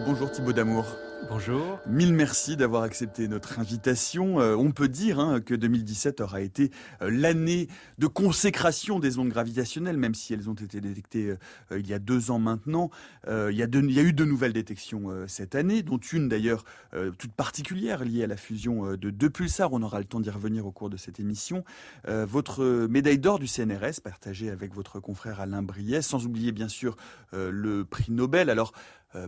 Et bonjour Thibaut Damour. Bonjour. Mille merci d'avoir accepté notre invitation. On peut dire que 2017 aura été l'année de consécration des ondes gravitationnelles, même si elles ont été détectées il y a 2 ans maintenant. Il y a eu de nouvelles détections cette année, dont une d'ailleurs toute particulière liée à la fusion de deux pulsars. On aura le temps d'y revenir au cours de cette émission. Votre médaille d'or du CNRS, partagée avec votre confrère Alain Briès, sans oublier bien sûr le prix Nobel. Alors,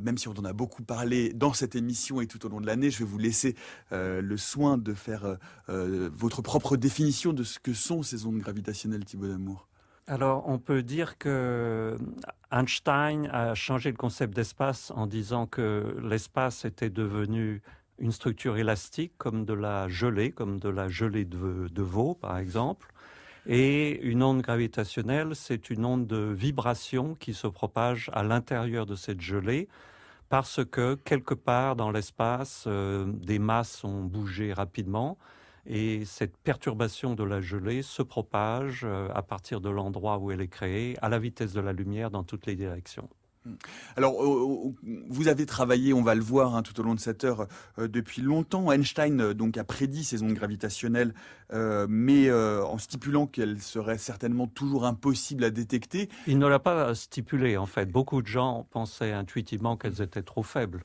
même si on en a beaucoup parlé dans cette émission et tout au long de l'année, je vais vous laisser le soin de faire votre propre définition de ce que sont ces ondes gravitationnelles, Thibaut Damour. Alors, on peut dire que Einstein a changé le concept d'espace en disant que l'espace était devenu une structure élastique, comme de la gelée de veau, par exemple. Et une onde gravitationnelle, c'est une onde de vibration qui se propage à l'intérieur de cette gelée parce que quelque part dans l'espace, des masses ont bougé rapidement et cette perturbation de la gelée se propage à partir de l'endroit où elle est créée à la vitesse de la lumière dans toutes les directions. Alors, vous avez travaillé, on va le voir tout au long de cette heure, depuis longtemps. Einstein donc a prédit ces ondes gravitationnelles, mais en stipulant qu'elles seraient certainement toujours impossibles à détecter. Il ne l'a pas stipulé, en fait. Beaucoup de gens pensaient intuitivement qu'elles étaient trop faibles.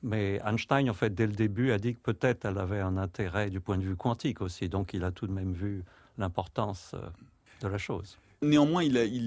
Mais Einstein, en fait, dès le début, a dit que peut-être elle avait un intérêt du point de vue quantique aussi. Donc, il a tout de même vu l'importance de la chose. Néanmoins,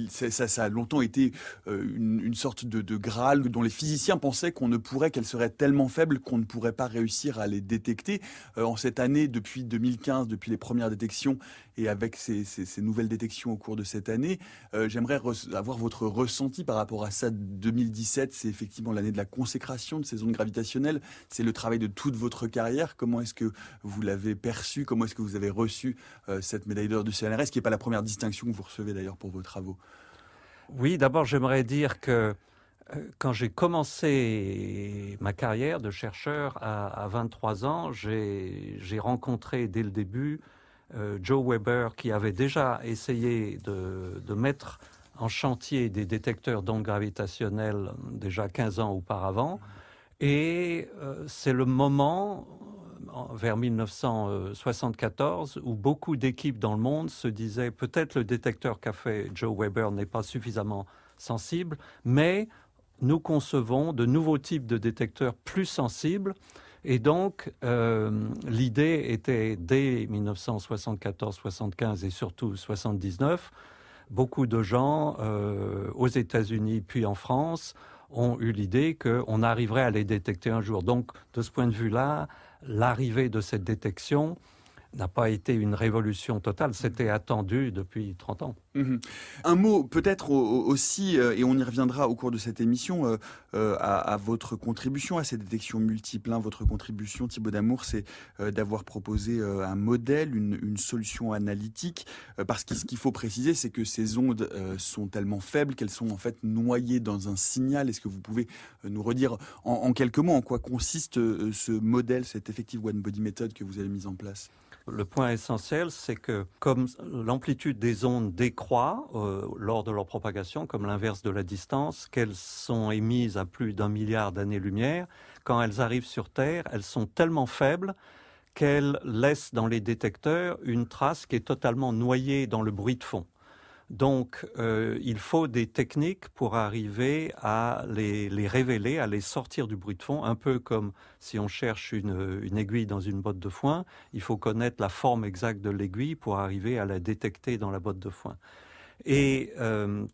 ça a longtemps été une sorte de Graal dont les physiciens pensaient qu'elles seraient tellement faibles qu'on ne pourrait pas réussir à les détecter. En cette année, depuis 2015, depuis les premières détections et avec ces nouvelles détections au cours de cette année, j'aimerais avoir votre ressenti par rapport à ça. 2017, c'est effectivement l'année de la consécration de ces ondes gravitationnelles. C'est le travail de toute votre carrière. Comment est-ce que vous l'avez perçu? Comment est-ce que vous avez reçu cette médaille d'or du CNRS, qui n'est pas la première distinction que vous recevez d'ailleurs pour vos travaux? Oui, d'abord j'aimerais dire que quand j'ai commencé ma carrière de chercheur à 23 ans, j'ai rencontré dès le début Joe Weber qui avait déjà essayé de mettre en chantier des détecteurs d'ondes gravitationnelles déjà 15 ans auparavant. Et c'est le moment, vers 1974, où beaucoup d'équipes dans le monde se disaient peut-être le détecteur qu'a fait Joe Weber n'est pas suffisamment sensible, mais nous concevons de nouveaux types de détecteurs plus sensibles. Et donc, l'idée était, dès 1974, 75 et surtout 79, beaucoup de gens aux États-Unis puis en France ont eu l'idée qu'on arriverait à les détecter un jour. Donc, de ce point de vue-là, l'arrivée de cette détection n'a pas été une révolution totale, c'était attendu depuis 30 ans. Un mot peut-être aussi, et on y reviendra au cours de cette émission, à votre contribution à ces détections multiples. Votre contribution, Thibaut Damour, c'est d'avoir proposé un modèle, une solution analytique, parce que ce qu'il faut préciser, c'est que ces ondes sont tellement faibles qu'elles sont en fait noyées dans un signal. Est-ce que vous pouvez nous redire en quelques mots en quoi consiste ce modèle, cette Effective One Body Method que vous avez mise en place? Le point essentiel, c'est que comme l'amplitude des ondes décroît lors de leur propagation, comme l'inverse de la distance, qu'elles sont émises à plus d'1 milliard d'années-lumière, quand elles arrivent sur Terre, elles sont tellement faibles qu'elles laissent dans les détecteurs une trace qui est totalement noyée dans le bruit de fond. Donc, il faut des techniques pour arriver à les révéler, à les sortir du bruit de fond, un peu comme si on cherche une aiguille dans une botte de foin. Il faut connaître la forme exacte de l'aiguille pour arriver à la détecter dans la botte de foin. Et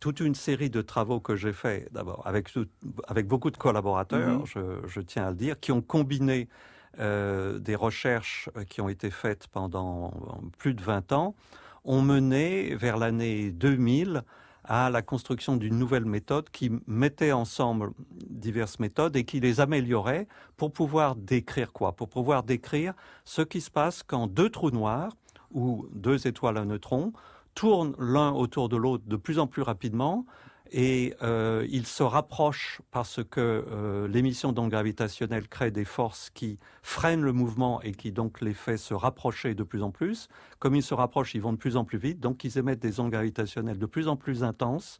toute une série de travaux que j'ai faits, d'abord, avec beaucoup de collaborateurs, je tiens à le dire, qui ont combiné des recherches qui ont été faites pendant plus de 20 ans, ont mené vers l'année 2000 à la construction d'une nouvelle méthode qui mettait ensemble diverses méthodes et qui les améliorait pour pouvoir décrire quoi? Pour pouvoir décrire ce qui se passe quand deux trous noirs ou deux étoiles à neutrons tournent l'un autour de l'autre de plus en plus rapidement et ils se rapprochent parce que l'émission d'ondes gravitationnelles crée des forces qui freinent le mouvement et qui donc les fait se rapprocher de plus en plus. Comme ils se rapprochent, ils vont de plus en plus vite, donc ils émettent des ondes gravitationnelles de plus en plus intenses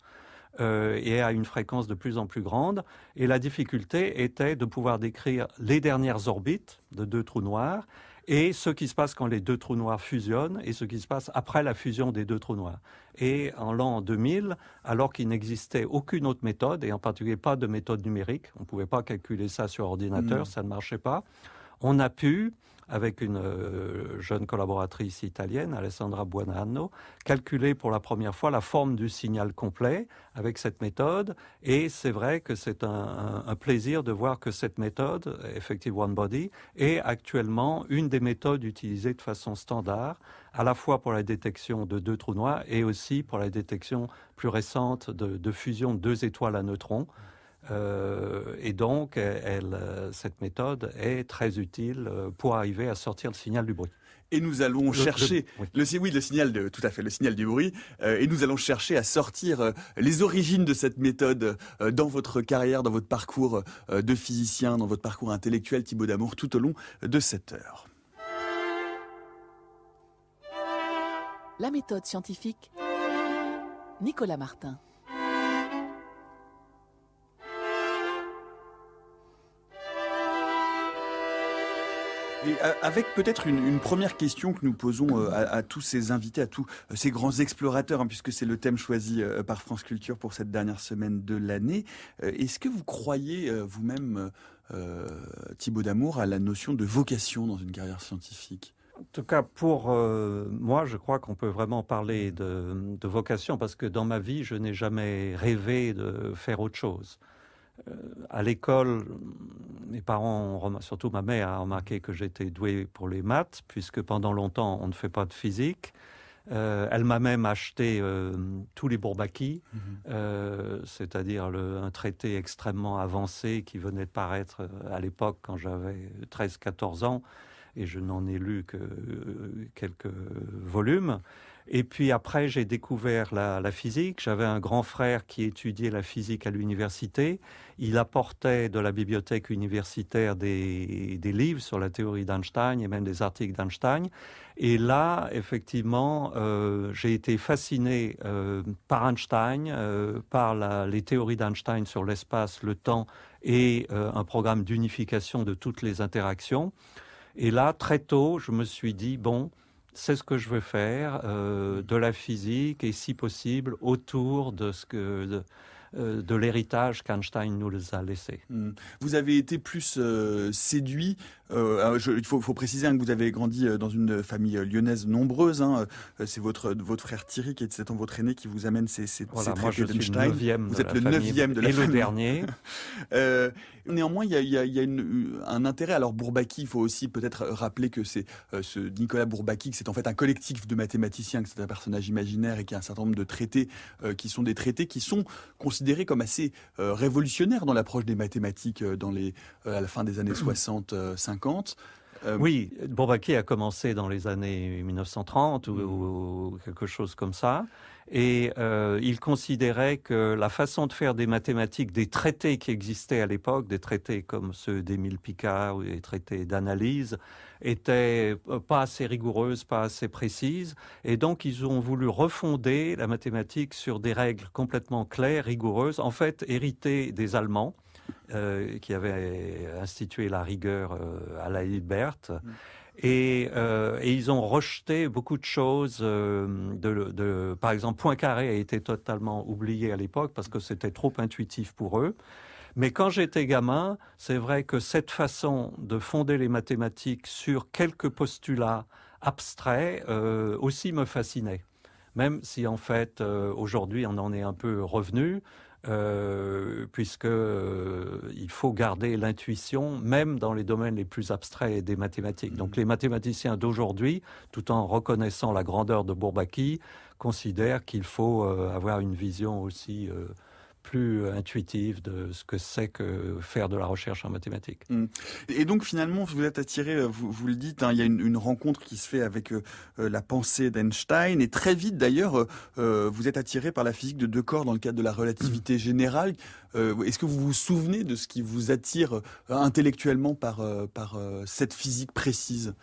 et à une fréquence de plus en plus grande. Et la difficulté était de pouvoir décrire les dernières orbites de deux trous noirs et ce qui se passe quand les deux trous noirs fusionnent et ce qui se passe après la fusion des deux trous noirs. Et en l'an 2000, alors qu'il n'existait aucune autre méthode, et en particulier pas de méthode numérique, on ne pouvait pas calculer ça sur ordinateur, ça ne marchait pas, on a pu, avec une jeune collaboratrice italienne, Alessandra Buonanno, calculer pour la première fois la forme du signal complet avec cette méthode. Et c'est vrai que c'est un plaisir de voir que cette méthode, Effective One Body, est actuellement une des méthodes utilisées de façon standard, à la fois pour la détection de deux trous noirs et aussi pour la détection plus récente de fusion de deux étoiles à neutrons. Et donc, cette méthode est très utile pour arriver à sortir le signal du bruit. Et nous allons chercher le signal tout à fait, le signal du bruit. Et nous allons chercher à sortir les origines de cette méthode dans votre carrière, dans votre parcours de physicien, dans votre parcours intellectuel, Thibaut Damour, tout au long de cette heure. La méthode scientifique, Nicolas Martin. Et avec peut-être une première question que nous posons à tous ces invités, à tous ces grands explorateurs, puisque c'est le thème choisi par France Culture pour cette dernière semaine de l'année. Est-ce que vous croyez vous-même, Thibaut Damour, à la notion de vocation dans une carrière scientifique ? En tout cas, pour moi, je crois qu'on peut vraiment parler de vocation, parce que dans ma vie, je n'ai jamais rêvé de faire autre chose. À l'école, mes parents, surtout ma mère, a remarqué que j'étais doué pour les maths, puisque pendant longtemps, on ne fait pas de physique. Elle m'a même acheté tous les Bourbaki, c'est-à-dire un traité extrêmement avancé qui venait de paraître à l'époque quand j'avais 13-14 ans, et je n'en ai lu que quelques volumes. Et puis après, j'ai découvert la physique. J'avais un grand frère qui étudiait la physique à l'université. Il apportait de la bibliothèque universitaire des livres sur la théorie d'Einstein et même des articles d'Einstein. Et là, effectivement, j'ai été fasciné par Einstein, par les théories d'Einstein sur l'espace, le temps et un programme d'unification de toutes les interactions. Et là, très tôt, je me suis dit, bon, c'est ce que je veux faire, de la physique et si possible autour de l'héritage qu'Einstein nous a laissé. Vous avez été plus séduit. Il faut préciser que vous avez grandi dans une famille lyonnaise nombreuse. C'est votre frère Thierry, qui est 7 ans votre aîné, qui vous amène ces traités d'Einstein. Vous êtes le 9e de la famille. Et le dernier. Néanmoins, il y a un intérêt. Alors Bourbaki, il faut aussi peut-être rappeler que c'est ce Nicolas Bourbaki, que c'est en fait un collectif de mathématiciens, que c'est un personnage imaginaire et qu'il y a un certain nombre de traités qui sont des traités qui sont considérés comme assez révolutionnaires dans l'approche des mathématiques à la fin des années 60-50. Oui, Bourbaki a commencé dans les années 1930 ou quelque chose comme ça. Et il considérait que la façon de faire des mathématiques, des traités qui existaient à l'époque, des traités comme ceux d'Émile Picard ou des traités d'analyse, étaient pas assez rigoureuses, pas assez précises. Et donc, ils ont voulu refonder la mathématique sur des règles complètement claires, rigoureuses, en fait héritées des Allemands, qui avaient institué la rigueur à la Hilbert. Et ils ont rejeté beaucoup de choses. Par exemple, Poincaré a été totalement oublié à l'époque parce que c'était trop intuitif pour eux. Mais quand j'étais gamin, c'est vrai que cette façon de fonder les mathématiques sur quelques postulats abstraits aussi me fascinait. Même si en fait, aujourd'hui, on en est un peu revenu. Puisque il faut garder l'intuition même dans les domaines les plus abstraits des mathématiques. Donc les mathématiciens d'aujourd'hui, tout en reconnaissant la grandeur de Bourbaki, considèrent qu'il faut avoir une vision aussi plus intuitive de ce que c'est que faire de la recherche en mathématiques. Et donc finalement, vous êtes attiré, vous le dites, il y a une rencontre qui se fait avec la pensée d'Einstein, et très vite d'ailleurs, vous êtes attiré par la physique de deux corps dans le cadre de la relativité générale. Est-ce que vous vous souvenez de ce qui vous attire intellectuellement par cette physique précise ?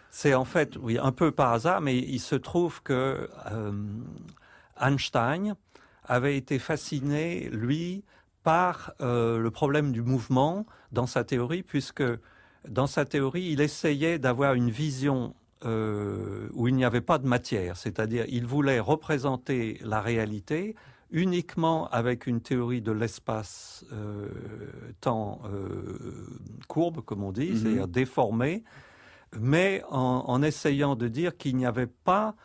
C'est en fait, oui, un peu par hasard, mais il se trouve que Einstein avait été fasciné, lui, par le problème du mouvement dans sa théorie, puisque dans sa théorie, il essayait d'avoir une vision où il n'y avait pas de matière, c'est-à-dire il voulait représenter la réalité uniquement avec une théorie de l'espace-temps courbe, comme on dit, c'est-à-dire déformé, mais en essayant de dire qu'il n'y avait pas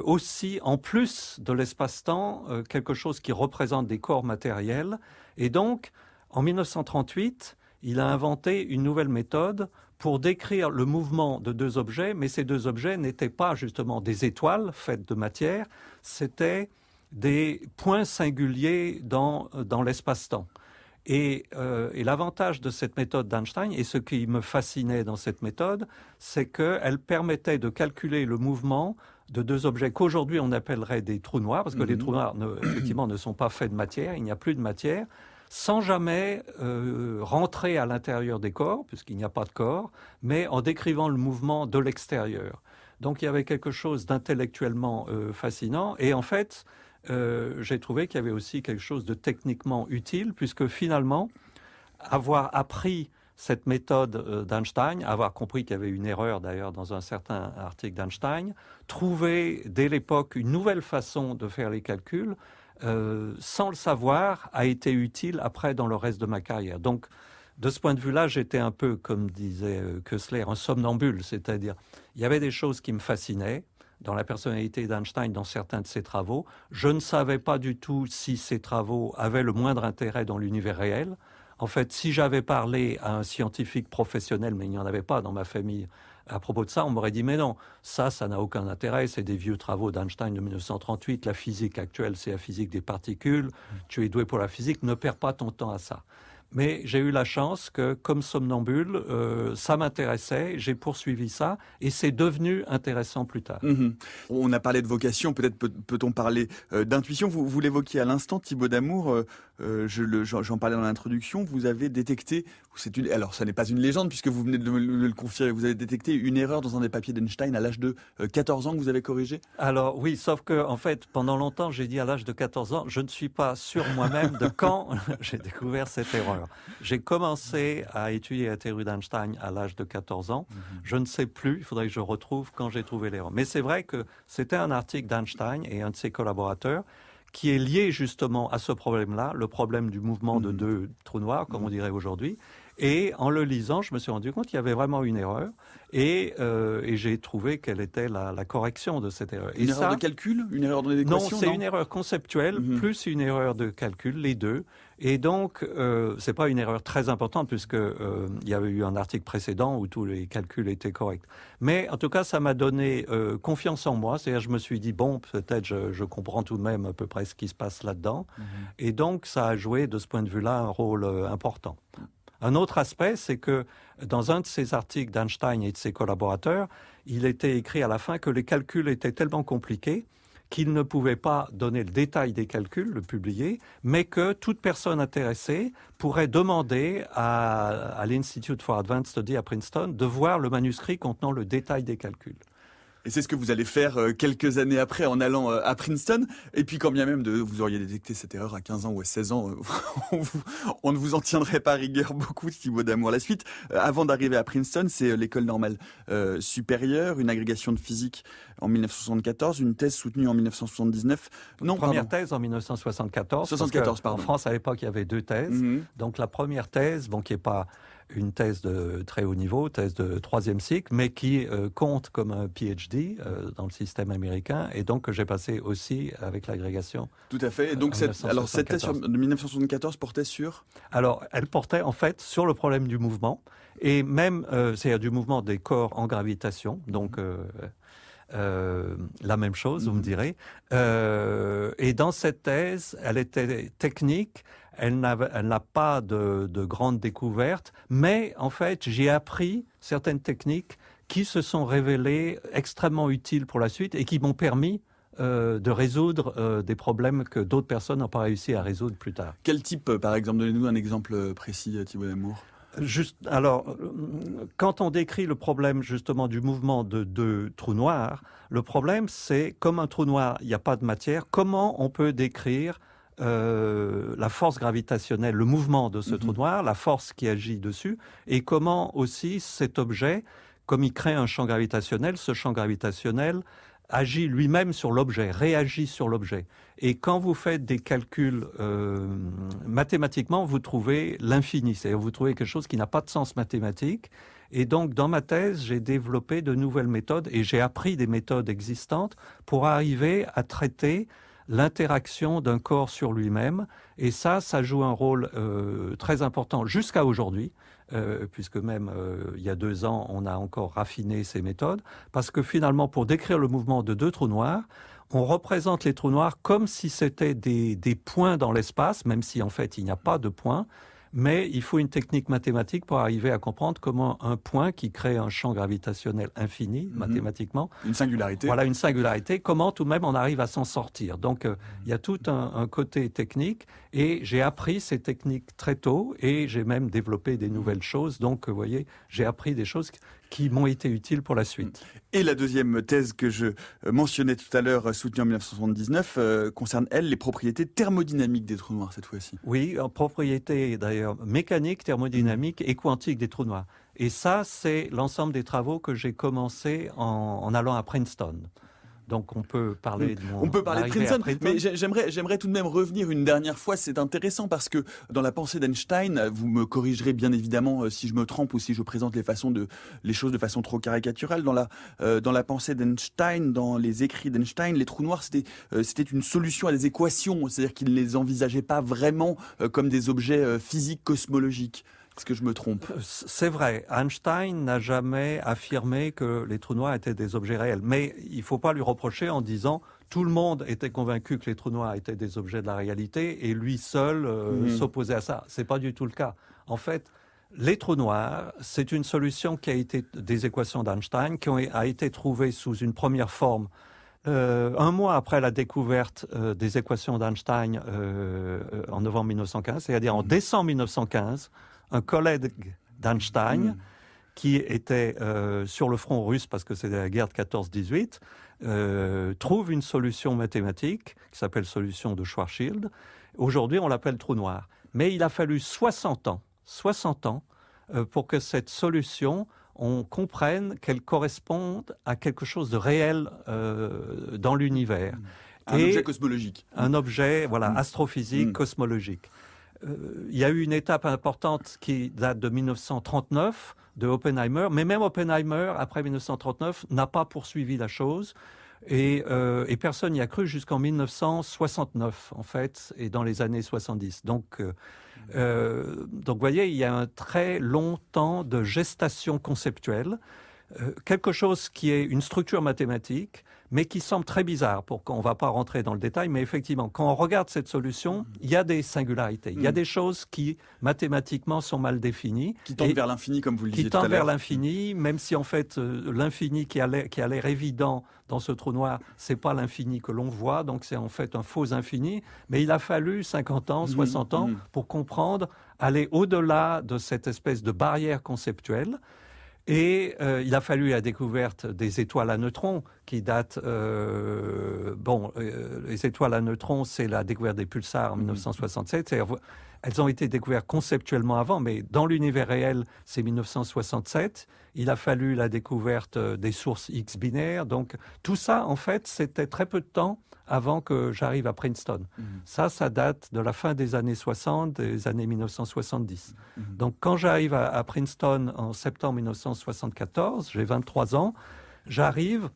aussi, en plus de l'espace-temps, quelque chose qui représente des corps matériels. Et donc, en 1938, il a inventé une nouvelle méthode pour décrire le mouvement de deux objets, mais ces deux objets n'étaient pas justement des étoiles faites de matière, c'était des points singuliers dans l'espace-temps. Et l'avantage de cette méthode d'Einstein, et ce qui me fascinait dans cette méthode, c'est qu'elle permettait de calculer le mouvement de deux objets qu'aujourd'hui on appellerait des trous noirs, parce que les trous noirs, effectivement, ne sont pas faits de matière, il n'y a plus de matière, sans jamais rentrer à l'intérieur des corps, puisqu'il n'y a pas de corps, mais en décrivant le mouvement de l'extérieur. Donc il y avait quelque chose d'intellectuellement fascinant, et en fait, j'ai trouvé qu'il y avait aussi quelque chose de techniquement utile, puisque finalement, avoir appris cette méthode d'Einstein, avoir compris qu'il y avait une erreur d'ailleurs dans un certain article d'Einstein, trouver dès l'époque une nouvelle façon de faire les calculs, sans le savoir, a été utile après dans le reste de ma carrière. Donc, de ce point de vue-là, j'étais un peu, comme disait Koestler, un somnambule, c'est-à-dire il y avait des choses qui me fascinaient dans la personnalité d'Einstein, dans certains de ses travaux. Je ne savais pas du tout si ces travaux avaient le moindre intérêt dans l'univers réel. En fait, si j'avais parlé à un scientifique professionnel, mais il n'y en avait pas dans ma famille, à propos de ça, on m'aurait dit « Mais non, ça n'a aucun intérêt, c'est des vieux travaux d'Einstein de 1938, la physique actuelle, c'est la physique des particules, tu es doué pour la physique, ne perds pas ton temps à ça. » Mais j'ai eu la chance que, comme somnambule, ça m'intéressait, j'ai poursuivi ça, et c'est devenu intéressant plus tard. On a parlé de vocation, peut-être peut-on parler d'intuition. Vous l'évoquiez à l'instant, Thibaut Damour, j'en parlais dans l'introduction, vous avez détecté, alors ça n'est pas une légende puisque vous venez de le confirmer, vous avez détecté une erreur dans un des papiers d'Einstein à l'âge de 14 ans que vous avez corrigé ? Alors oui, sauf que en fait, pendant longtemps, j'ai dit à l'âge de 14 ans, je ne suis pas sûr moi-même de quand j'ai découvert cette erreur. J'ai commencé à étudier la théorie d'Einstein à l'âge de 14 ans. Je ne sais plus, il faudrait que je retrouve quand j'ai trouvé l'erreur. Mais c'est vrai que c'était un article d'Einstein et un de ses collaborateurs qui est lié justement à ce problème-là, le problème du mouvement de deux trous noirs, comme on dirait aujourd'hui. Et en le lisant, je me suis rendu compte qu'il y avait vraiment une erreur et j'ai trouvé quelle était la correction de cette erreur. Une erreur de calcul ? Une erreur dans l'équation ? Non, c'est une erreur conceptuelle plus une erreur de calcul, les deux. Et donc, c'est pas une erreur très importante puisque il y avait eu un article précédent où tous les calculs étaient corrects. Mais en tout cas, ça m'a donné confiance en moi. C'est-à-dire, je me suis dit bon, peut-être je comprends tout de même à peu près ce qui se passe là-dedans. Et donc, ça a joué de ce point de vue-là un rôle important. Un autre aspect, c'est que dans un de ces articles d'Einstein et de ses collaborateurs, il était écrit à la fin que les calculs étaient tellement compliqués qu'il ne pouvait pas donner le détail des calculs, le publier, mais que toute personne intéressée pourrait demander à l'Institute for Advanced Study à Princeton de voir le manuscrit contenant le détail des calculs. Et c'est ce que vous allez faire quelques années après en allant à Princeton. Et puis quand bien même vous auriez détecté cette erreur à 15 ans ou à 16 ans, on ne vous en tiendrait pas rigueur beaucoup, Thibaut Damour. La suite, avant d'arriver à Princeton, c'est l'école normale supérieure, une agrégation de physique en 1974, une thèse soutenue en 1979. Première thèse en 1974. 74, pardon. En France, à l'époque, il y avait deux thèses. Donc la première thèse, qui n'est pas une thèse de très haut niveau, thèse de 3e cycle, mais qui compte comme un PhD dans le système américain, et donc que j'ai passé aussi avec l'agrégation. Tout à fait. Et donc cette thèse de 1974 portait sur ? Alors, elle portait en fait sur le problème du mouvement, et même, c'est-à-dire du mouvement des corps en gravitation, donc la même chose, vous me direz. Et dans cette thèse, elle était technique, elle n'a pas de grandes découvertes, mais en fait, j'ai appris certaines techniques qui se sont révélées extrêmement utiles pour la suite et qui m'ont permis de résoudre des problèmes que d'autres personnes n'ont pas réussi à résoudre plus tard. Quel type, par exemple ? Donnez-nous un exemple précis, Thibaut Damour. Alors, quand on décrit le problème justement du mouvement de deux trous noirs, le problème c'est comme un trou noir, il n'y a pas de matière, comment on peut décrire la force gravitationnelle, le mouvement de ce trou noir, la force qui agit dessus, et comment aussi cet objet, comme il crée un champ gravitationnel, ce champ gravitationnel agit lui-même sur l'objet, réagit sur l'objet. Et quand vous faites des calculs mathématiquement, vous trouvez l'infini, c'est-à-dire vous trouvez quelque chose qui n'a pas de sens mathématique. Et donc, dans ma thèse, j'ai développé de nouvelles méthodes et j'ai appris des méthodes existantes pour arriver à traiter l'interaction d'un corps sur lui-même. Et ça joue un rôle très important jusqu'à aujourd'hui, puisque même il y a 2 ans, on a encore raffiné ces méthodes, parce que finalement, pour décrire le mouvement de deux trous noirs, on représente les trous noirs comme si c'était des points dans l'espace, même si en fait il n'y a pas de points. Mais il faut une technique mathématique pour arriver à comprendre comment un point qui crée un champ gravitationnel infini, mathématiquement, une singularité. Voilà, une singularité, comment tout de même on arrive à s'en sortir. Donc il y a tout un côté technique et j'ai appris ces techniques très tôt et j'ai même développé des nouvelles choses. Donc vous voyez, j'ai appris des choses qui m'ont été utiles pour la suite. Et la deuxième thèse que je mentionnais tout à l'heure, soutenue en 1979, concerne, elle, les propriétés thermodynamiques des trous noirs, cette fois-ci. Oui, en propriétés d'ailleurs mécaniques, thermodynamiques et quantiques des trous noirs. Et ça, c'est l'ensemble des travaux que j'ai commencé en allant à Princeton. Donc on peut parler de mon On peut parler de arrivée Princeton, à Princeton. mais j'aimerais tout de même revenir une dernière fois. C'est intéressant parce que dans la pensée d'Einstein, vous me corrigerez bien évidemment si je me trompe ou si je présente les choses de façon trop caricaturale. Dans la pensée d'Einstein, dans les écrits d'Einstein, les trous noirs c'était une solution à des équations, c'est-à-dire qu'il ne les envisageait pas vraiment comme des objets physiques cosmologiques. Est-ce que je me trompe ? C'est vrai, Einstein n'a jamais affirmé que les trous noirs étaient des objets réels. Mais il ne faut pas lui reprocher en disant tout le monde était convaincu que les trous noirs étaient des objets de la réalité et lui seul s'opposait à ça. Ce n'est pas du tout le cas. En fait, les trous noirs, c'est une solution qui a été des équations d'Einstein, a été trouvée sous une première forme 1 mois après la découverte des équations d'Einstein en novembre 1915, c'est-à-dire en décembre 1915, un collègue d'Einstein qui était sur le front russe parce que c'était la guerre de 14-18, trouve une solution mathématique qui s'appelle solution de Schwarzschild. Aujourd'hui, on l'appelle trou noir. Mais il a fallu 60 ans pour que cette solution, on comprenne qu'elle corresponde à quelque chose de réel dans l'univers. Un objet cosmologique. Un objet, astrophysique, cosmologique. Il y a eu une étape importante qui date de 1939, de Oppenheimer, mais même Oppenheimer, après 1939, n'a pas poursuivi la chose. Et personne n'y a cru jusqu'en 1969, en fait, et dans les années 70. Donc, vous voyez, il y a un très long temps de gestation conceptuelle, quelque chose qui est une structure mathématique, mais qui semble très bizarre, pour qu'on ne va pas rentrer dans le détail, mais effectivement, quand on regarde cette solution, il y a des singularités, il y a des choses qui, mathématiquement, sont mal définies. Qui tendent vers l'infini, comme vous le disiez tout à l'heure. Qui tendent vers l'infini, même si en fait, l'infini qui a l'air évident dans ce trou noir, c'est pas l'infini que l'on voit, donc c'est en fait un faux infini, mais il a fallu 50 ans, 60 ans pour comprendre, aller au-delà de cette espèce de barrière conceptuelle. Et il a fallu la découverte des étoiles à neutrons qui datent... les étoiles à neutrons, c'est la découverte des pulsars en 1967. Elles ont été découvertes conceptuellement avant, mais dans l'univers réel, c'est 1967. Il a fallu la découverte des sources X binaires. Donc tout ça, en fait, c'était très peu de temps avant que j'arrive à Princeton. Ça date de la fin des années 60, des années 1970. Donc quand j'arrive à Princeton en septembre 1974, j'ai 23 ans, j'arrive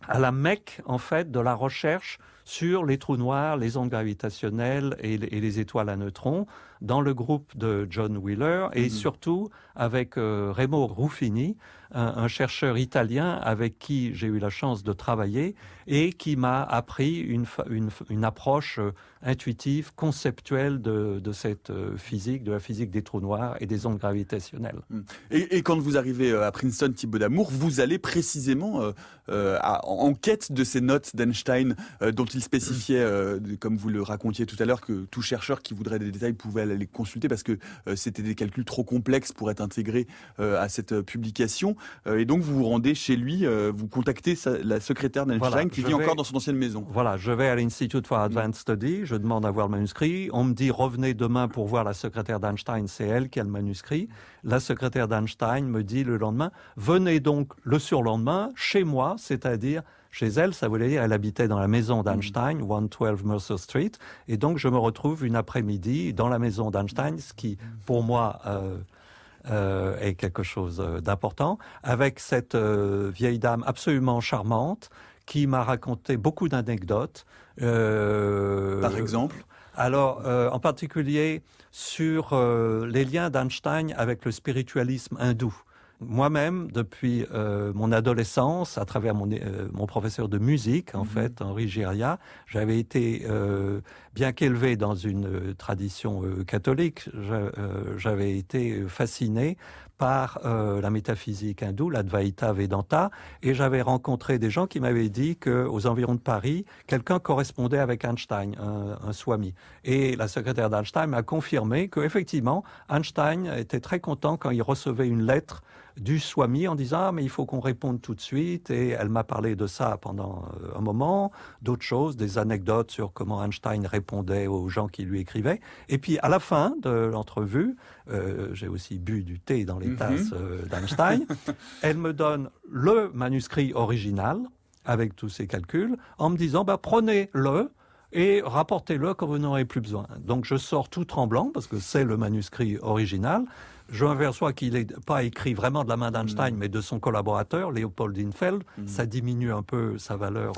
à la Mecque, en fait, de la recherche sur les trous noirs, les ondes gravitationnelles et les étoiles à neutrons, dans le groupe de John Wheeler et surtout avec Remo Ruffini, un chercheur italien avec qui j'ai eu la chance de travailler et qui m'a appris une approche intuitive, conceptuelle de cette physique, de la physique des trous noirs et des ondes gravitationnelles. Et quand vous arrivez à Princeton, Thibaut Damour, vous allez précisément en quête de ces notes d'Einstein dont il spécifiait, comme vous le racontiez tout à l'heure, que tout chercheur qui voudrait des détails pouvait aller les consulter parce que c'était des calculs trop complexes pour être intégrés à cette publication. Et donc vous vous rendez chez lui, vous contactez la secrétaire d'Einstein qui vit encore dans son ancienne maison. Voilà, je vais à l'Institute for Advanced Study, je demande à voir le manuscrit. On me dit revenez demain pour voir la secrétaire d'Einstein, c'est elle qui a le manuscrit. La secrétaire d'Einstein me dit le lendemain, venez donc le surlendemain chez moi, c'est-à-dire chez elle, ça voulait dire elle habitait dans la maison d'Einstein, 112 Mercer Street, et donc je me retrouve une après-midi dans la maison d'Einstein, ce qui pour moi est quelque chose d'important, avec cette vieille dame absolument charmante qui m'a raconté beaucoup d'anecdotes. Par exemple ? Alors, en particulier sur les liens d'Einstein avec le spiritualisme hindou. Moi-même, depuis mon adolescence, à travers mon professeur de musique, en fait, Henri Giria, j'avais été, bien qu'élevé dans une tradition catholique, j'avais été fasciné par la métaphysique hindoue, l'Advaita Vedanta, et j'avais rencontré des gens qui m'avaient dit qu'aux environs de Paris, quelqu'un correspondait avec Einstein, un swami. Et la secrétaire d'Einstein m'a confirmé qu'effectivement, Einstein était très content quand il recevait une lettre du swami en disant « Ah, mais il faut qu'on réponde tout de suite ». Et elle m'a parlé de ça pendant un moment, d'autres choses, des anecdotes sur comment Einstein répondait aux gens qui lui écrivaient. Et puis, à la fin de l'entrevue, j'ai aussi bu du thé dans les tasses d'Einstein, elle me donne le manuscrit original avec tous ses calculs en me disant « Prenez-le ». Et rapportez-le quand vous n'aurez plus besoin. Donc je sors tout tremblant, parce que c'est le manuscrit original. Je m'aperçois qu'il n'est pas écrit vraiment de la main d'Einstein, mais de son collaborateur, Leopold Infeld. Ça diminue un peu sa valeur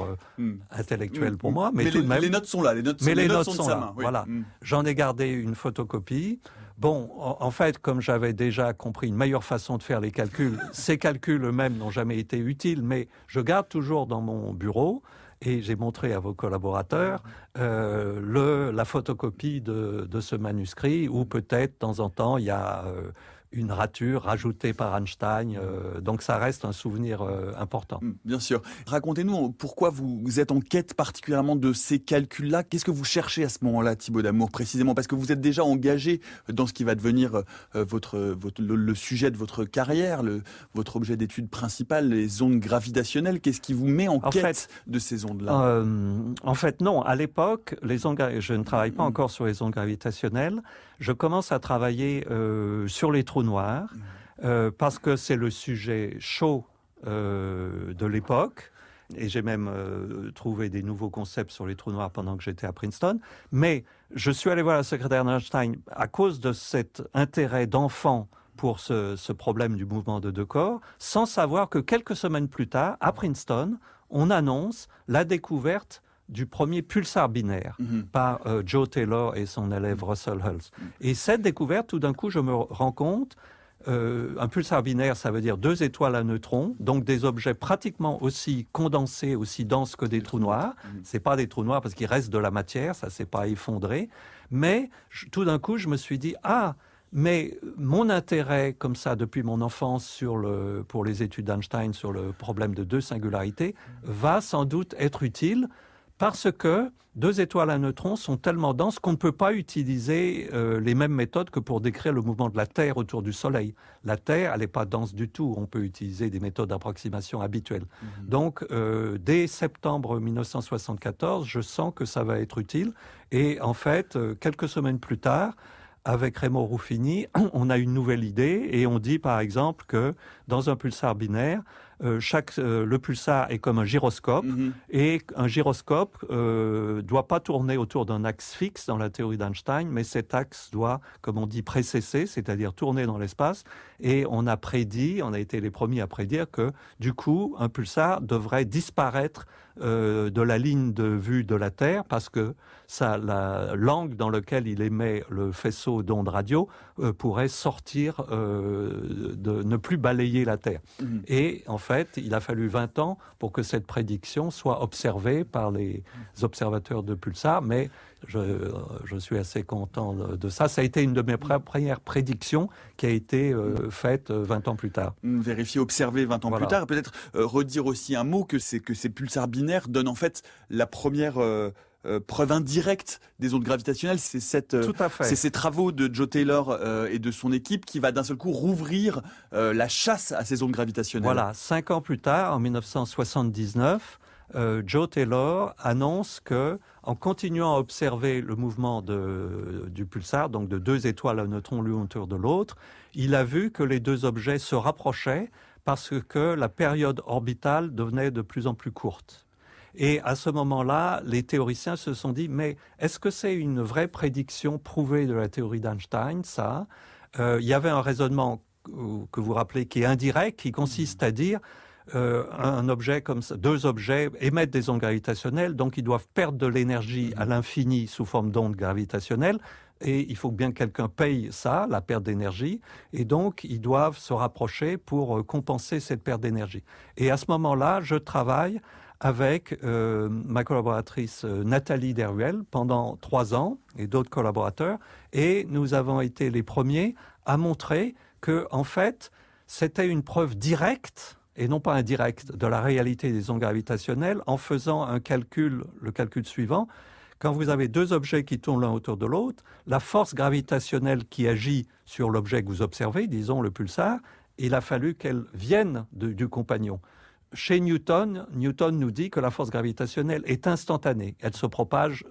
intellectuelle pour moi. Mais tout de même, les notes sont là, les notes sont de sa main. Oui. Voilà. J'en ai gardé une photocopie. Bon, en fait, comme j'avais déjà compris une meilleure façon de faire les calculs, ces calculs eux-mêmes n'ont jamais été utiles, mais je garde toujours dans mon bureau. Et j'ai montré à vos collaborateurs la photocopie de ce manuscrit où peut-être de temps en temps il y a une rature rajoutée par Einstein. Donc ça reste un souvenir important. Bien sûr. Racontez-nous pourquoi vous êtes en quête particulièrement de ces calculs-là. Qu'est-ce que vous cherchez à ce moment-là, Thibaut Damour, précisément? Parce que vous êtes déjà engagé dans ce qui va devenir le sujet de votre carrière, votre objet d'étude principal, les ondes gravitationnelles. Qu'est-ce qui vous met en quête de ces ondes-là? En fait, non. À l'époque, je ne travaille pas encore sur les ondes gravitationnelles. Je commence à travailler sur les trous noirs parce que c'est le sujet chaud de l'époque. Et j'ai même trouvé des nouveaux concepts sur les trous noirs pendant que j'étais à Princeton. Mais je suis allé voir la secrétaire d'Einstein à cause de cet intérêt d'enfant pour ce problème du mouvement de deux corps, sans savoir que quelques semaines plus tard, à Princeton, on annonce la découverte du premier pulsar binaire par Joe Taylor et son élève Russell Hulse. Et cette découverte, tout d'un coup, je me rends compte, un pulsar binaire, ça veut dire deux étoiles à neutrons, donc des objets pratiquement aussi condensés, aussi denses que des trous noirs. C'est pas des trous noirs parce qu'il reste de la matière, ça s'est pas effondré. Mais tout d'un coup, je me suis dit, mais mon intérêt, comme ça, depuis mon enfance pour les études d'Einstein sur le problème de deux singularités, va sans doute être utile parce que deux étoiles à neutrons sont tellement denses qu'on ne peut pas utiliser les mêmes méthodes que pour décrire le mouvement de la Terre autour du Soleil. La Terre, elle n'est pas dense du tout. On peut utiliser des méthodes d'approximation habituelles. Donc, dès septembre 1974, je sens que ça va être utile. Et en fait, quelques semaines plus tard, avec Remo Ruffini, on a une nouvelle idée et on dit par exemple que dans un pulsar binaire, le pulsar est comme un gyroscope et un gyroscope doit pas tourner autour d'un axe fixe dans la théorie d'Einstein, mais cet axe doit, comme on dit, précesser, c'est-à-dire tourner dans l'espace. Et on a été les premiers à prédire que du coup, un pulsar devrait disparaître de la ligne de vue de la Terre parce que l'angle dans lequel il émet le faisceau d'ondes radio pourrait sortir de ne plus balayer la Terre. Et en fait, il a fallu 20 ans pour que cette prédiction soit observée par les observateurs de pulsars, mais Je suis assez content de ça. Ça a été une de mes premières prédictions qui a été faite 20 ans plus tard. Vérifier, observer 20 ans plus tard. Peut-être redire aussi un mot que ces pulsars binaires donnent en fait la première preuve indirecte des ondes gravitationnelles. C'est ces travaux de Joe Taylor et de son équipe qui va d'un seul coup rouvrir la chasse à ces ondes gravitationnelles. Voilà, 5 ans plus tard, en 1979, Joe Taylor annonce que, en continuant à observer le mouvement du pulsar, donc de deux étoiles à neutrons l'une autour de l'autre, il a vu que les deux objets se rapprochaient parce que la période orbitale devenait de plus en plus courte. Et à ce moment-là, les théoriciens se sont dit, mais est-ce que c'est une vraie prédiction prouvée de la théorie d'Einstein, ça ? Il y avait un raisonnement que vous rappelez qui est indirect, qui consiste à dire un objet comme ça, deux objets émettent des ondes gravitationnelles, donc ils doivent perdre de l'énergie à l'infini sous forme d'ondes gravitationnelles, et il faut bien que quelqu'un paye ça, la perte d'énergie, et donc ils doivent se rapprocher pour compenser cette perte d'énergie. Et à ce moment-là, je travaille avec ma collaboratrice Nathalie Deruel pendant 3 ans et d'autres collaborateurs, et nous avons été les premiers à montrer que, en fait, c'était une preuve directe et non pas indirecte de la réalité des ondes gravitationnelles en faisant le calcul suivant. Quand vous avez deux objets qui tournent l'un autour de l'autre, la force gravitationnelle qui agit sur l'objet que vous observez, disons le pulsar, il a fallu qu'elle vienne du compagnon. Chez Newton nous dit que la force gravitationnelle est instantanée, elle se propage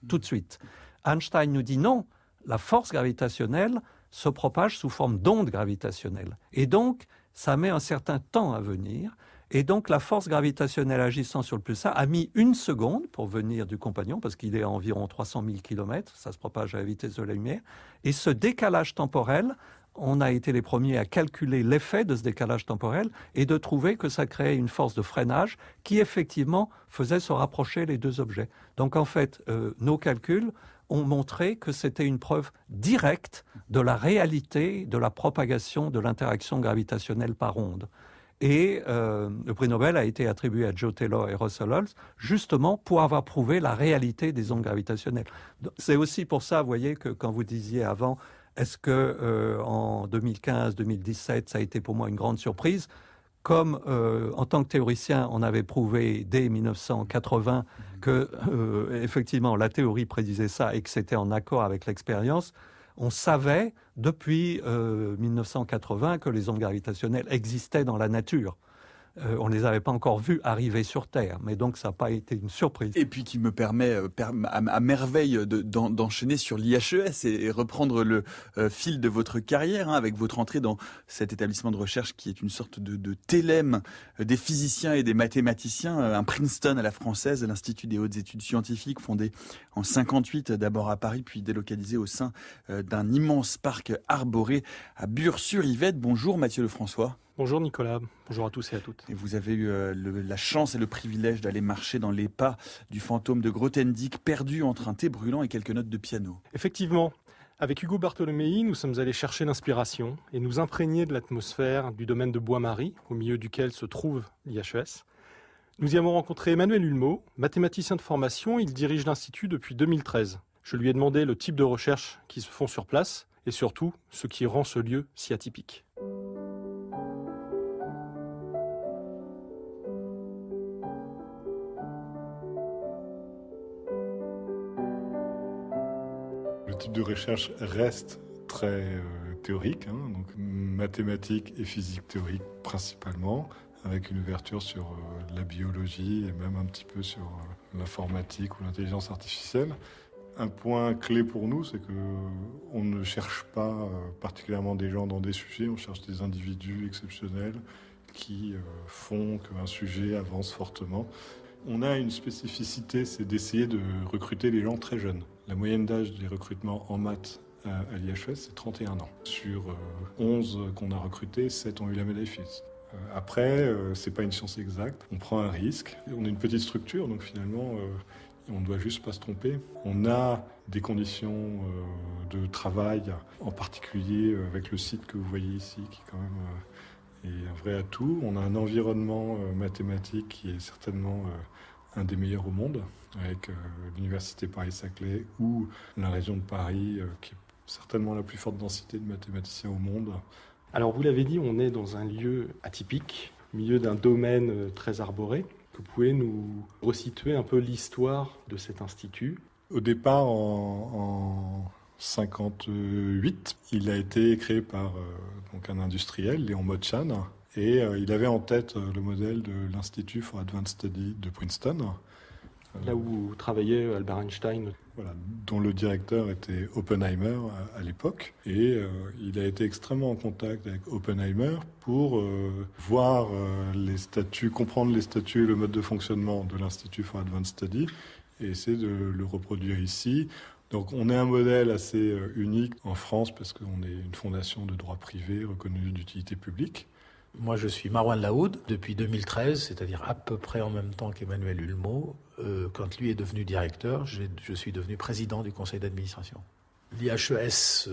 tout de suite. Einstein nous dit non, la force gravitationnelle se propage sous forme d'ondes gravitationnelles. Et donc, ça met un certain temps à venir. Et donc, la force gravitationnelle agissant sur le pulsar a mis 1 seconde pour venir du compagnon, parce qu'il est à environ 300 000 km, ça se propage à la vitesse de la lumière. Et ce décalage temporel, on a été les premiers à calculer l'effet de ce décalage temporel et de trouver que ça créait une force de freinage qui, effectivement, faisait se rapprocher les deux objets. Donc, en fait, nos calculs ont montré que c'était une preuve directe de la réalité de la propagation de l'interaction gravitationnelle par onde. Et le prix Nobel a été attribué à Joe Taylor et Russell Hulse, justement pour avoir prouvé la réalité des ondes gravitationnelles. C'est aussi pour ça, vous voyez, que quand vous disiez avant, est-ce que en 2015-2017, ça a été pour moi une grande surprise ? Comme en tant que théoricien, on avait prouvé dès 1980 que effectivement la théorie prédisait ça et que c'était en accord avec l'expérience, on savait depuis 1980 que les ondes gravitationnelles existaient dans la nature. On ne les avait pas encore vues arriver sur Terre, mais donc ça n'a pas été une surprise. Et puis qui me permet à merveille d'enchaîner sur l'IHES et reprendre le fil de votre carrière, avec votre entrée dans cet établissement de recherche qui est une sorte de télème des physiciens et des mathématiciens, un Princeton à la française, l'Institut des hautes études scientifiques, fondé en 58, d'abord à Paris, puis délocalisé au sein d'un immense parc arboré à Bure-sur-Yvette. Bonjour Mathieu Lefrançois. Bonjour Nicolas, bonjour à tous et à toutes. Et vous avez eu la chance et le privilège d'aller marcher dans les pas du fantôme de Grothendieck, perdu entre un thé brûlant et quelques notes de piano. Effectivement, avec Hugo Bartholomei, nous sommes allés chercher l'inspiration et nous imprégner de l'atmosphère du domaine de Bois-Marie, au milieu duquel se trouve l'IHES. Nous y avons rencontré Emmanuel Hulmeau, mathématicien de formation, il dirige l'Institut depuis 2013. Je lui ai demandé le type de recherches qui se font sur place et surtout ce qui rend ce lieu si atypique. Le type de recherche reste très théorique, donc mathématiques et physique théorique principalement, avec une ouverture sur la biologie et même un petit peu sur l'informatique ou l'intelligence artificielle. Un point clé pour nous, c'est qu'on ne cherche pas particulièrement des gens dans des sujets, on cherche des individus exceptionnels qui font qu'un sujet avance fortement. On a une spécificité, c'est d'essayer de recruter les gens très jeunes. La moyenne d'âge des recrutements en maths à l'IHES, c'est 31 ans. Sur 11 qu'on a recrutés, 7 ont eu la médaille Fields. Après, c'est pas une science exacte, on prend un risque. On est une petite structure, donc finalement, on ne doit juste pas se tromper. On a des conditions de travail, en particulier avec le site que vous voyez ici, qui quand même est un vrai atout. On a un environnement mathématique qui est certainement un des meilleurs au monde, avec l'Université Paris-Saclay ou la région de Paris, qui est certainement la plus forte densité de mathématiciens au monde. Alors vous l'avez dit, on est dans un lieu atypique, au milieu d'un domaine très arboré. Vous pouvez nous resituer un peu l'histoire de cet institut? Au départ, en 58, il a été créé par donc un industriel, Léon Mottchan, et il avait en tête le modèle de l'Institut for Advanced Study de Princeton. Là où travaillait Albert Einstein. Voilà, dont le directeur était Oppenheimer à l'époque. Et il a été extrêmement en contact avec Oppenheimer pour voir les statuts, comprendre les statuts et le mode de fonctionnement de l'Institut for Advanced Study et essayer de le reproduire ici. Donc on est un modèle assez unique en France parce qu'on est une fondation de droit privé reconnue d'utilité publique. Moi, je suis Marwan Laoud depuis 2013, c'est-à-dire à peu près en même temps qu'Emmanuel Hulmeau. Quand lui est devenu directeur, je suis devenu président du conseil d'administration. L'IHES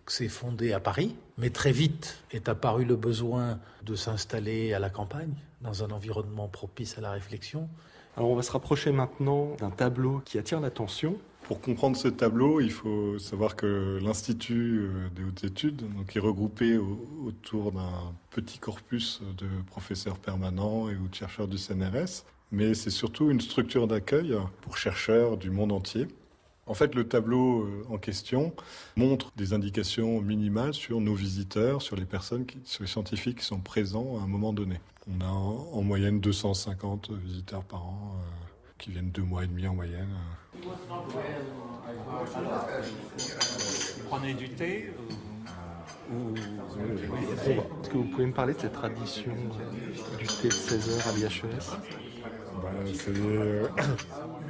s'est fondé à Paris, mais très vite est apparu le besoin de s'installer à la campagne, dans un environnement propice à la réflexion. Alors on va se rapprocher maintenant d'un tableau qui attire l'attention. Pour comprendre ce tableau, il faut savoir que l'Institut des hautes études donc, est regroupé autour d'un petit corpus de professeurs permanents et ou de chercheurs du CNRS, mais c'est surtout une structure d'accueil pour chercheurs du monde entier. En fait, le tableau en question montre des indications minimales sur nos visiteurs, sur les personnes, sur les scientifiques qui sont présents à un moment donné. On a en moyenne 250 visiteurs par an qui viennent 2 mois et demi en moyenne. Vous prenez du thé Est-ce que vous pouvez me parler de cette tradition du thé de 16 heures à l'IHES? C'est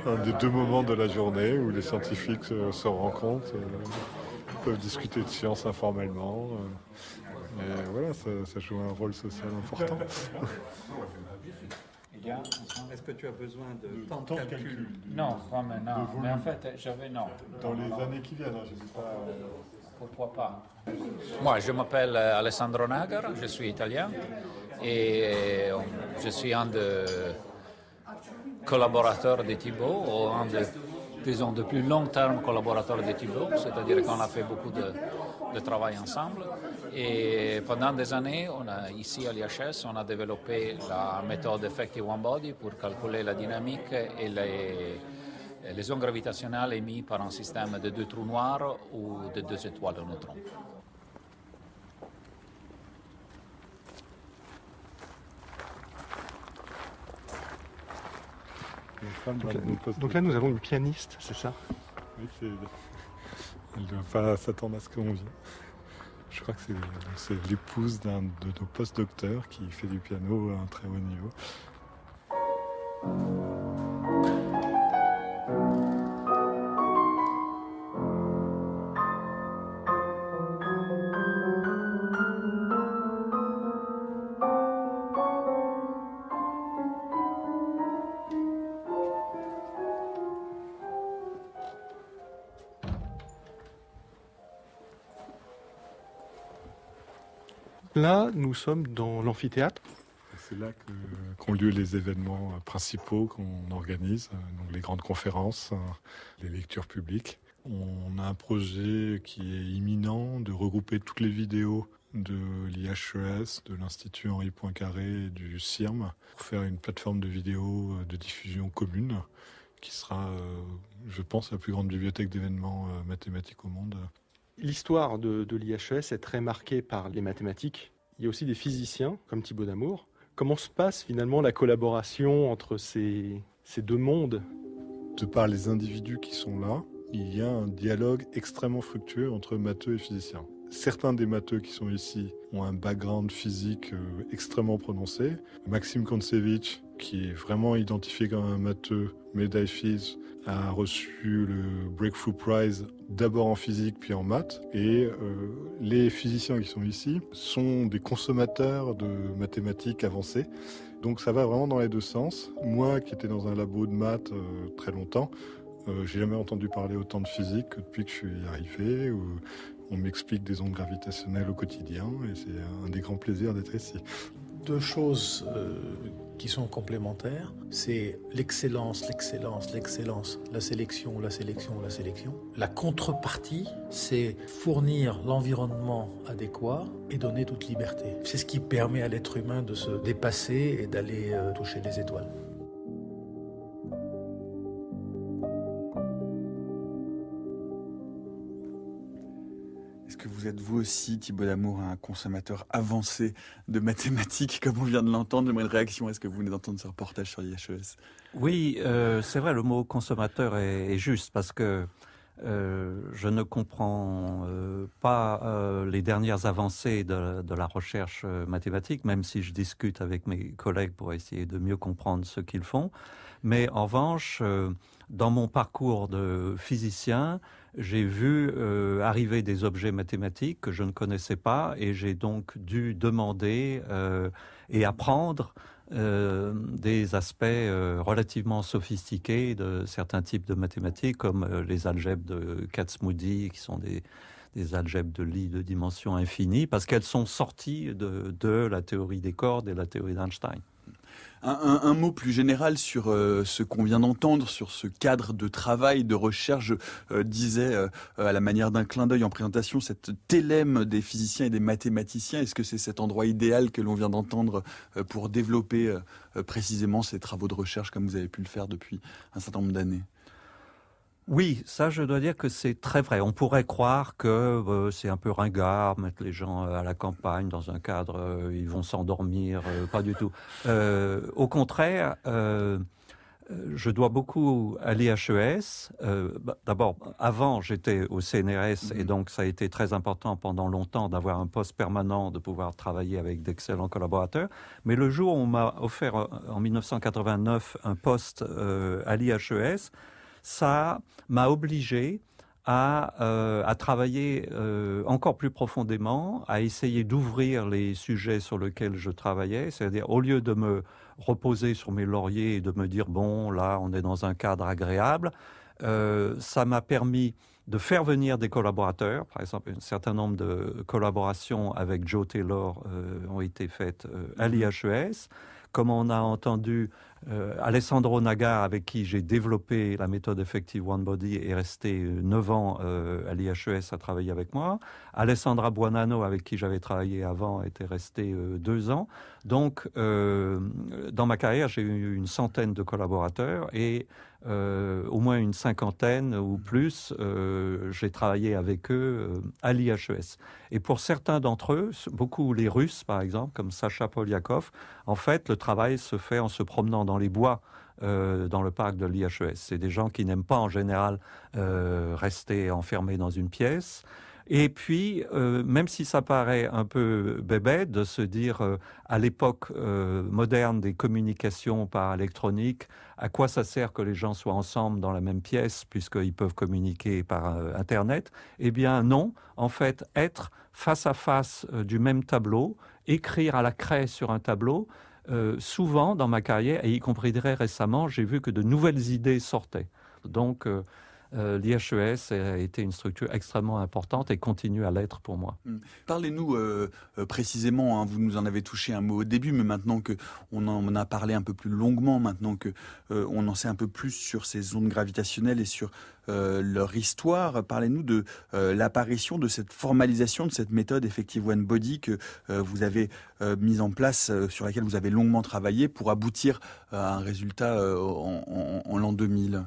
un des 2 moments de la journée où les scientifiques se rencontrent, peuvent discuter de science informellement. Et voilà, ça joue un rôle social important. Est-ce que tu as besoin de temps de calcul? Non, pas maintenant. Mais en fait, j'avais non. Dans les années qui viennent, je ne sais pas. Pourquoi pas? Moi, je m'appelle Alessandro Nagar, je suis italien et je suis un des collaborateurs de Thibault, ou un des, disons, de plus long terme collaborateurs de Thibault, c'est-à-dire qu'on a fait beaucoup de travail ensemble. Et pendant des années, ici à l'IHS, on a développé la méthode Effective One Body pour calculer la dynamique et les ondes gravitationnelles émises par un système de 2 trous noirs ou de 2 étoiles de neutrons. Donc là, nous avons une pianiste, c'est ça? Oui, elle ne doit pas s'attendre à ce qu'on vit. Je crois que c'est l'épouse d'un de nos post-docteurs qui fait du piano à un très haut niveau. Là, nous sommes dans l'amphithéâtre. C'est là qu'ont lieu les événements principaux qu'on organise, donc les grandes conférences, les lectures publiques. On a un projet qui est imminent de regrouper toutes les vidéos de l'IHES, de l'Institut Henri Poincaré et du CIRM pour faire une plateforme de vidéos de diffusion commune qui sera, je pense, la plus grande bibliothèque d'événements mathématiques au monde. L'histoire de l'IHES est très marquée par les mathématiques. Il y a aussi des physiciens, comme Thibaut Damour. Comment se passe finalement la collaboration entre ces 2 mondes? De par les individus qui sont là, il y a un dialogue extrêmement fructueux entre matheux et physiciens. Certains des matheux qui sont ici ont un background physique extrêmement prononcé. Maxime Kontsevich, qui est vraiment identifié comme un matheux, médaille Fields, a reçu le Breakthrough Prize d'abord en physique puis en maths. Et les physiciens qui sont ici sont des consommateurs de mathématiques avancées. Donc ça va vraiment dans les 2 sens. Moi qui étais dans un labo de maths très longtemps, j'ai jamais entendu parler autant de physique que depuis que je suis arrivé, où on m'explique des ondes gravitationnelles au quotidien et c'est un des grands plaisirs d'être ici. deux choses qui sont complémentaires. C'est l'excellence, l'excellence, l'excellence, la sélection, la sélection, la sélection. La contrepartie, c'est fournir l'environnement adéquat et donner toute liberté. C'est ce qui permet à l'être humain de se dépasser et d'aller toucher les étoiles. Est-ce que vous êtes vous aussi, Thibaut Damour, un consommateur avancé de mathématiques, comme on vient de l'entendre? J'aimerais une réaction. Est-ce que vous venez d'entendre ce reportage sur l'IHES? Oui, c'est vrai, le mot consommateur est juste parce que je ne comprends pas les dernières avancées de la recherche mathématique, même si je discute avec mes collègues pour essayer de mieux comprendre ce qu'ils font. Mais en revanche, dans mon parcours de physicien, j'ai vu arriver des objets mathématiques que je ne connaissais pas et j'ai donc dû demander et apprendre des aspects relativement sophistiqués de certains types de mathématiques comme les algèbres de Kac-Moody qui sont des algèbres de Lie de dimension infinie parce qu'elles sont sorties de la théorie des cordes et la théorie d'Einstein. Un mot plus général sur ce qu'on vient d'entendre, sur ce cadre de travail, de recherche. Je disais à la manière d'un clin d'œil en présentation, cette télème des physiciens et des mathématiciens. Est-ce que c'est cet endroit idéal que l'on vient d'entendre pour développer précisément ces travaux de recherche comme vous avez pu le faire depuis un certain nombre d'années? Oui, ça je dois dire que c'est très vrai. On pourrait croire que c'est un peu ringard, mettre les gens à la campagne dans un cadre, ils vont s'endormir, pas du tout. Au contraire, je dois beaucoup à l'IHES. D'abord, avant j'étais au CNRS et donc ça a été très important pendant longtemps d'avoir un poste permanent, de pouvoir travailler avec d'excellents collaborateurs. Mais le jour où on m'a offert en 1989 un poste à l'IHES, ça m'a obligé à travailler encore plus profondément, à essayer d'ouvrir les sujets sur lesquels je travaillais. C'est-à-dire, au lieu de me reposer sur mes lauriers et de me dire, bon, là, on est dans un cadre agréable, ça m'a permis de faire venir des collaborateurs. Par exemple, un certain nombre de collaborations avec Joe Taylor ont été faites à l'IHES. Comme on a entendu, Alessandro Naga, avec qui j'ai développé la méthode Effective One Body, est resté 9 ans à l'IHES à travailler avec moi. Alessandra Buonanno, avec qui j'avais travaillé avant, était restée 2 ans. Donc, dans ma carrière, j'ai eu une centaine de collaborateurs et au moins une cinquantaine ou plus, j'ai travaillé avec eux à l'IHES. Et pour certains d'entre eux, beaucoup les Russes par exemple, comme Sacha Polyakov, en fait le travail se fait en se promenant dans les bois dans le parc de l'IHES. C'est des gens qui n'aiment pas en général rester enfermés dans une pièce. Et puis, même si ça paraît un peu bébête de se dire à l'époque moderne des communications par électronique, à quoi ça sert que les gens soient ensemble dans la même pièce puisqu'ils peuvent communiquer par Internet? Eh bien non, en fait, être face à face du même tableau, écrire à la craie sur un tableau, souvent dans ma carrière, et y compris très récemment, j'ai vu que de nouvelles idées sortaient. Donc, l'IHES a été une structure extrêmement importante et continue à l'être pour moi. Parlez-nous précisément, hein, vous nous en avez touché un mot au début, mais maintenant qu'on en a parlé un peu plus longuement, maintenant qu'on en sait un peu plus sur ces ondes gravitationnelles et sur leur histoire, parlez-nous de l'apparition de cette formalisation de cette méthode Effective One Body que vous avez mise en place, sur laquelle vous avez longuement travaillé pour aboutir à un résultat en l'an 2000.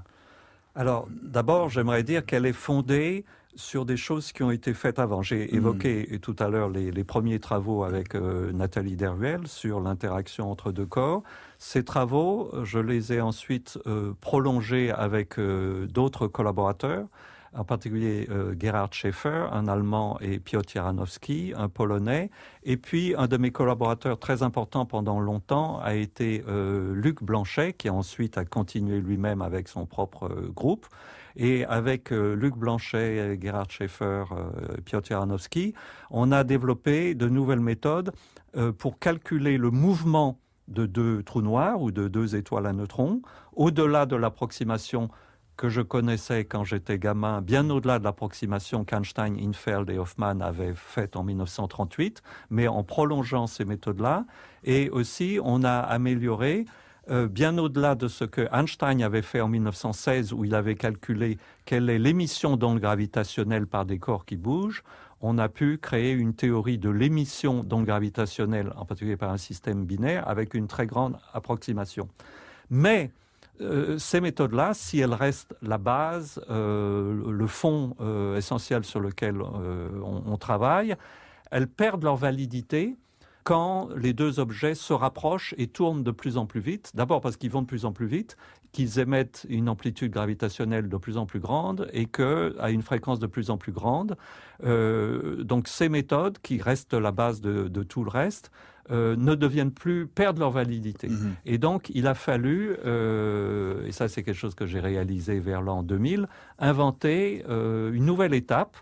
Alors, d'abord, j'aimerais dire qu'elle est fondée sur des choses qui ont été faites avant. J'ai évoqué tout à l'heure les premiers travaux avec Nathalie Deruel sur l'interaction entre deux corps. Ces travaux, je les ai ensuite prolongés avec d'autres collaborateurs, en particulier Gerhard Schäfer, un Allemand, et Piotr Jaranowski, un Polonais. Et puis, un de mes collaborateurs très importants pendant longtemps a été Luc Blanchet, qui ensuite a continué lui-même avec son propre groupe. Et avec Luc Blanchet, Gerhard Schäfer, Piotr Jaranowski, on a développé de nouvelles méthodes pour calculer le mouvement de deux trous noirs ou de deux étoiles à neutrons, au-delà de l'approximation que je connaissais quand j'étais gamin, bien au-delà de l'approximation qu'Einstein, Infeld et Hoffman avaient faite en 1938, mais en prolongeant ces méthodes-là. Et aussi, on a amélioré, bien au-delà de ce que Einstein avait fait en 1916, où il avait calculé quelle est l'émission d'ondes gravitationnelles par des corps qui bougent. On a pu créer une théorie de l'émission d'ondes gravitationnelles, en particulier par un système binaire, avec une très grande approximation. Mais ces méthodes-là, si elles restent la base, le fond essentiel sur lequel on travaille, elles perdent leur validité quand les deux objets se rapprochent et tournent de plus en plus vite. D'abord parce qu'ils vont de plus en plus vite, qu'ils émettent une amplitude gravitationnelle de plus en plus grande et qu'à une fréquence de plus en plus grande. Donc ces méthodes, qui restent la base de tout le reste, ne deviennent plus, perdent leur validité. Et donc, il a fallu, et ça c'est quelque chose que j'ai réalisé vers l'an 2000, inventer une nouvelle étape,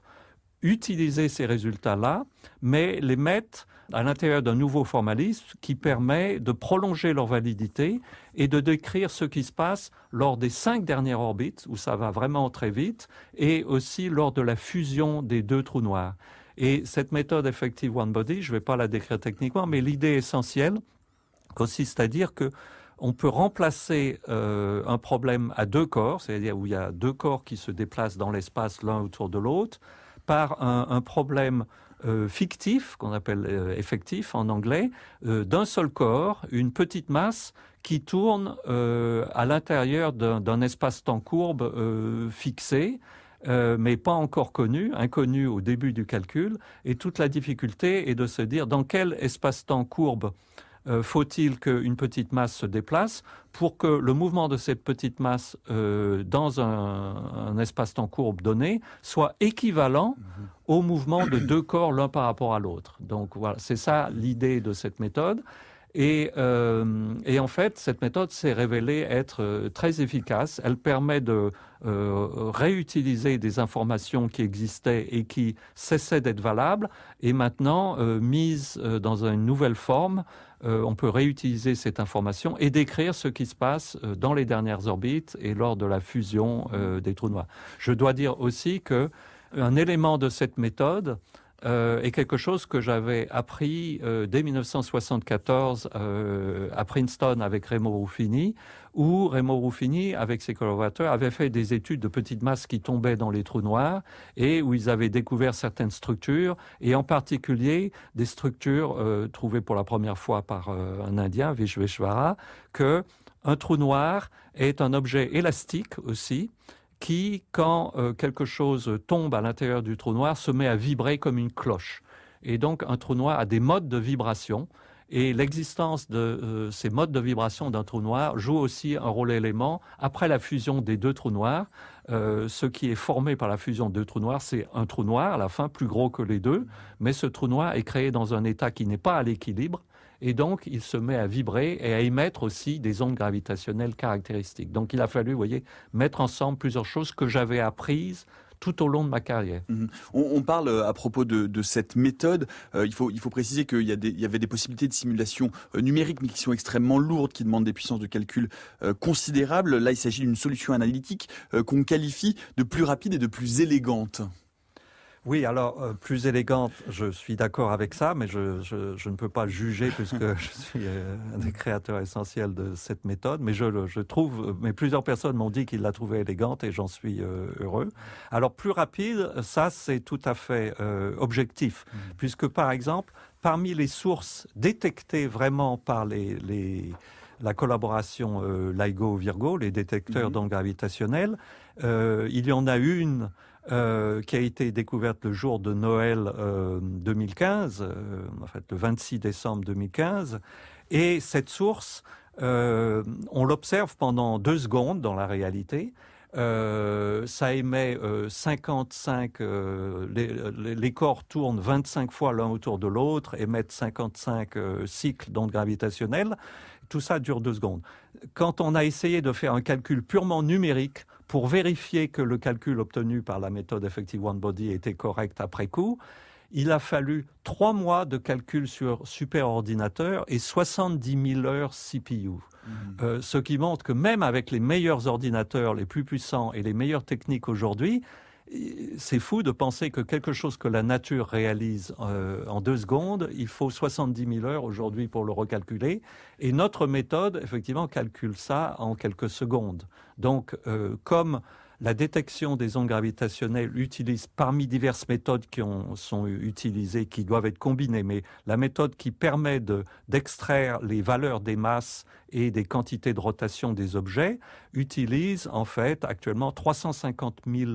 utiliser ces résultats-là, mais les mettre à l'intérieur d'un nouveau formalisme qui permet de prolonger leur validité et de décrire ce qui se passe lors des 5 dernières orbites, où ça va vraiment très vite, et aussi lors de la fusion des 2 trous noirs. Et cette méthode Effective One Body, je ne vais pas la décrire techniquement, mais l'idée essentielle consiste à dire que on peut remplacer un problème à 2 corps, c'est-à-dire où il y a 2 corps qui se déplacent dans l'espace l'un autour de l'autre, par un problème fictif, qu'on appelle effectif en anglais, d'un seul corps, une petite masse qui tourne à l'intérieur d'un espace-temps courbe fixé, mais pas encore inconnu au début du calcul. Et toute la difficulté est de se dire dans quel espace-temps courbe faut-il qu'une petite masse se déplace pour que le mouvement de cette petite masse dans un espace-temps courbe donné soit équivalent au mouvement de 2 corps l'un par rapport à l'autre. Donc voilà, c'est ça l'idée de cette méthode. Et en fait, cette méthode s'est révélée être très efficace. Elle permet de réutiliser des informations qui existaient et qui cessaient d'être valables. Et maintenant, mises dans une nouvelle forme, on peut réutiliser cette information et décrire ce qui se passe dans les dernières orbites et lors de la fusion des trous noirs. Je dois dire aussi qu'un élément de cette méthode est quelque chose que j'avais appris dès 1974 à Princeton avec Remo Ruffini, où Remo Ruffini, avec ses collaborateurs, avait fait des études de petites masses qui tombaient dans les trous noirs et où ils avaient découvert certaines structures, et en particulier des structures trouvées pour la première fois par un Indien, Vishveshvara, que un trou noir est un objet élastique aussi, qui, quand quelque chose tombe à l'intérieur du trou noir, se met à vibrer comme une cloche. Et donc, un trou noir a des modes de vibration, et l'existence de ces modes de vibration d'un trou noir joue aussi un rôle élément. Après la fusion des 2 trous noirs, ce qui est formé par la fusion de 2 trous noirs, c'est un trou noir, à la fin, plus gros que les 2, mais ce trou noir est créé dans un état qui n'est pas à l'équilibre, et donc il se met à vibrer et à émettre aussi des ondes gravitationnelles caractéristiques. Donc il a fallu, vous voyez, mettre ensemble plusieurs choses que j'avais apprises tout au long de ma carrière. On parle à propos de cette méthode, il faut préciser qu'il y avait des possibilités de simulation numérique, mais qui sont extrêmement lourdes, qui demandent des puissances de calcul considérables. Là, il s'agit d'une solution analytique qu'on qualifie de plus rapide et de plus élégante. Oui, alors, plus élégante, je suis d'accord avec ça, mais je ne peux pas juger puisque je suis un des créateurs essentiels de cette méthode, mais je trouve, mais plusieurs personnes m'ont dit qu'ils la trouvaient élégante et j'en suis heureux. Alors, plus rapide, ça, c'est tout à fait objectif, puisque, par exemple, parmi les sources détectées vraiment par la collaboration LIGO-Virgo, les détecteurs d'ondes gravitationnelles, il y en a une qui a été découverte le jour de Noël 2015, en fait le 26 décembre 2015, et cette source, on l'observe pendant 2 secondes dans la réalité. Ça émet 55, les corps tournent 25 fois l'un autour de l'autre, émettent 55 cycles d'ondes gravitationnelles. Tout ça dure 2 secondes. Quand on a essayé de faire un calcul purement numérique pour vérifier que le calcul obtenu par la méthode Effective One Body était correct après coup, il a fallu 3 mois de calcul sur superordinateur et 70 000 heures CPU. Ce qui montre que même avec les meilleurs ordinateurs, les plus puissants et les meilleures techniques aujourd'hui, c'est fou de penser que quelque chose que la nature réalise en 2 secondes, il faut 70 000 heures aujourd'hui pour le recalculer. Et notre méthode, effectivement, calcule ça en quelques secondes. Donc, comme la détection des ondes gravitationnelles utilise parmi diverses méthodes qui sont utilisées, qui doivent être combinées, mais la méthode qui permet d'extraire les valeurs des masses et des quantités de rotation des objets utilise en fait actuellement 350 000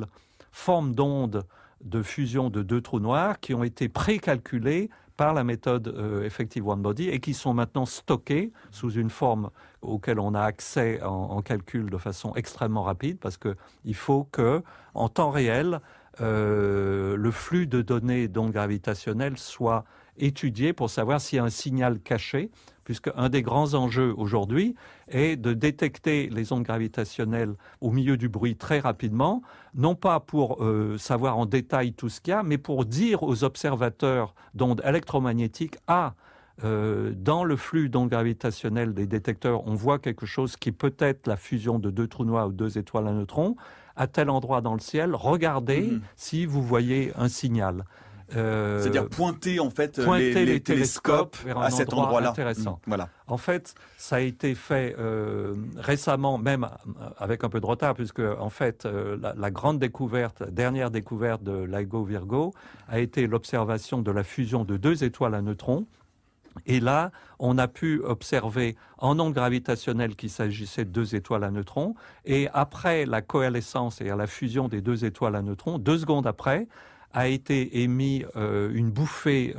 formes d'ondes de fusion de 2 trous noirs qui ont été précalculées par la méthode Effective One Body et qui sont maintenant stockées sous une forme auquel on a accès en calcul de façon extrêmement rapide parce qu'il faut que, en temps réel, le flux de données d'ondes gravitationnelles soit étudié pour savoir s'il y a un signal caché, puisque un des grands enjeux aujourd'hui est de détecter les ondes gravitationnelles au milieu du bruit très rapidement, non pas pour savoir en détail tout ce qu'il y a, mais pour dire aux observateurs d'ondes électromagnétiques « Ah, dans le flux d'ondes gravitationnelles des détecteurs, on voit quelque chose qui peut être la fusion de 2 trous noirs ou 2 étoiles à neutrons, à tel endroit dans le ciel, regardez si vous voyez un signal ». C'est-à-dire pointer en fait les télescopes vers à cet endroit-là. Intéressant. Voilà. En fait, ça a été fait récemment, même avec un peu de retard, puisque en fait la grande découverte, dernière découverte de LIGO Virgo, a été l'observation de la fusion de 2 étoiles à neutrons. Et là, on a pu observer en ondes gravitationnelles qu'il s'agissait de 2 étoiles à neutrons. Et après la coalescence et à la fusion des 2 étoiles à neutrons, 2 secondes après, a été émis une bouffée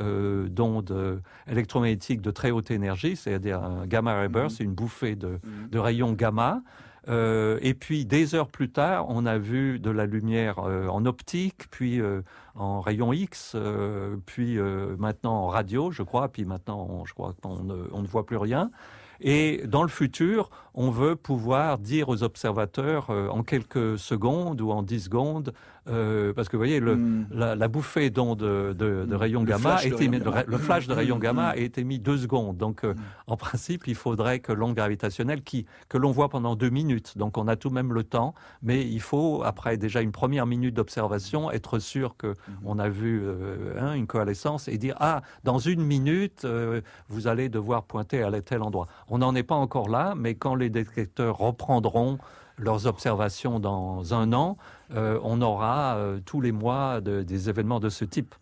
d'ondes électromagnétiques de très haute énergie, c'est-à-dire un gamma ray burst, c'est une bouffée de rayons gamma. Et puis, des heures plus tard, on a vu de la lumière en optique, puis en rayons X, puis maintenant en radio, je crois, puis maintenant, je crois qu'on ne voit plus rien. Et dans le futur, on veut pouvoir dire aux observateurs en quelques secondes ou en 10 secondes, parce que vous voyez, la bouffée d'ondes de rayons gamma, le flash de rayons gamma a été mis 2 secondes. Donc, en principe, il faudrait que l'onde gravitationnelle, que l'on voit pendant 2 minutes, donc on a tout de même le temps, mais il faut, après déjà une première minute d'observation, être sûr qu'on a vu une coalescence et dire, ah, dans 1 minute, vous allez devoir pointer à tel endroit. On n'en est pas encore là, mais quand les détecteurs reprendront leurs observations dans 1 an, on aura tous les mois des événements de ce type.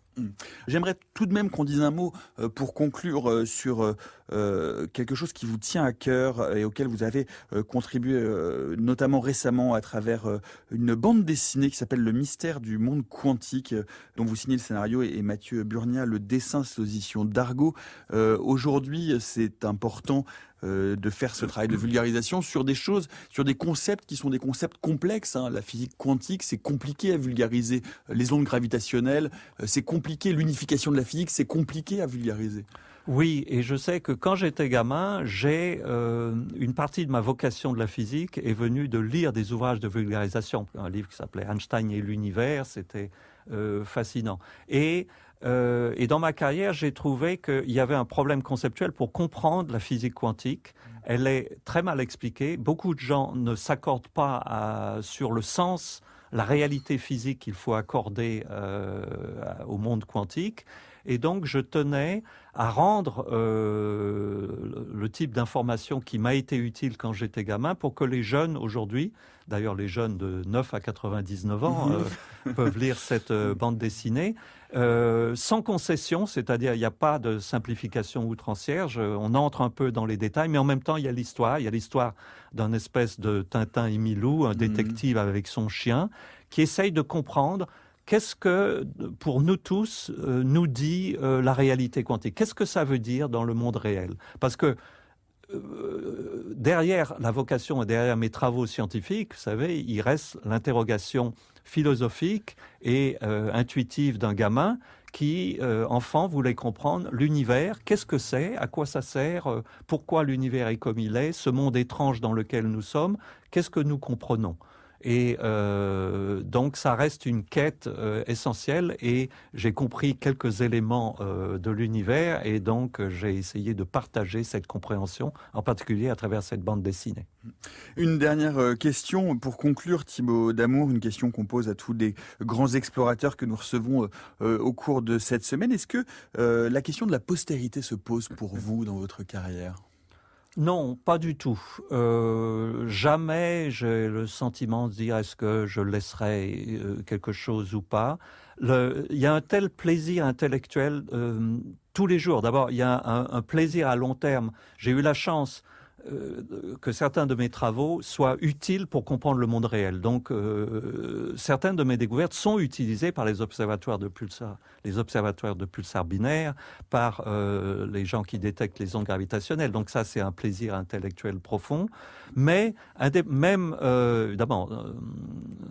J'aimerais tout de même qu'on dise un mot pour conclure sur quelque chose qui vous tient à cœur et auquel vous avez contribué notamment récemment à travers une bande dessinée qui s'appelle Le mystère du monde quantique, dont vous signez le scénario et Mathieu Burnia le dessin, c'est aux éditions d'Argo. Aujourd'hui, c'est important de faire ce travail de vulgarisation sur des choses, sur des concepts qui sont des concepts complexes. La physique quantique, c'est compliqué à vulgariser. Les ondes gravitationnelles, c'est compliqué. L'unification de la physique, c'est compliqué à vulgariser. Oui, et je sais que quand j'étais gamin, une partie de ma vocation de la physique est venue de lire des ouvrages de vulgarisation. Un livre qui s'appelait Einstein et l'univers, c'était fascinant. Et dans ma carrière, j'ai trouvé qu'il y avait un problème conceptuel pour comprendre la physique quantique. Elle est très mal expliquée. Beaucoup de gens ne s'accordent pas sur le sens, la réalité physique qu'il faut accorder au monde quantique. Et donc, je tenais à rendre le type d'information qui m'a été utile quand j'étais gamin pour que les jeunes aujourd'hui, d'ailleurs les jeunes de 9 à 99 ans, peuvent lire cette bande dessinée, sans concession, c'est-à-dire il n'y a pas de simplification outrancière, on entre un peu dans les détails, mais en même temps il y a l'histoire d'un espèce de Tintin et Milou, un détective avec son chien, qui essaye de comprendre qu'est-ce que, pour nous tous, nous dit la réalité quantique? Qu'est-ce que ça veut dire dans le monde réel? Parce que derrière la vocation et derrière mes travaux scientifiques, vous savez, il reste l'interrogation philosophique et intuitive d'un gamin qui, enfant, voulait comprendre l'univers. Qu'est-ce que c'est? À quoi ça sert? Pourquoi l'univers est comme il est? Ce monde étrange dans lequel nous sommes? Qu'est-ce que nous comprenons? Et donc ça reste une quête essentielle et j'ai compris quelques éléments de l'univers et donc j'ai essayé de partager cette compréhension, en particulier à travers cette bande dessinée. Une dernière question pour conclure, Thibaut Damour, une question qu'on pose à tous les grands explorateurs que nous recevons au cours de cette semaine. Est-ce que la question de la postérité se pose pour vous dans votre carrière ? Non, pas du tout. Jamais j'ai le sentiment de dire est-ce que je laisserai quelque chose ou pas. Il y a un tel plaisir intellectuel tous les jours. D'abord, il y a un plaisir à long terme. J'ai eu la chance que certains de mes travaux soient utiles pour comprendre le monde réel. Donc, certaines de mes découvertes sont utilisées par les observatoires de pulsars binaires, par les gens qui détectent les ondes gravitationnelles. Donc ça, c'est un plaisir intellectuel profond. Mais même, évidemment,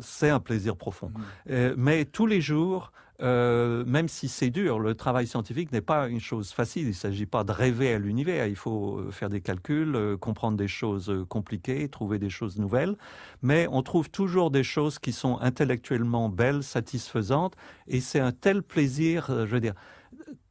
c'est un plaisir profond. Mais tous les jours, même si c'est dur, le travail scientifique n'est pas une chose facile. Il ne s'agit pas de rêver à l'univers. Il faut faire des calculs, comprendre des choses compliquées, trouver des choses nouvelles. Mais on trouve toujours des choses qui sont intellectuellement belles, satisfaisantes. Et c'est un tel plaisir, je veux dire...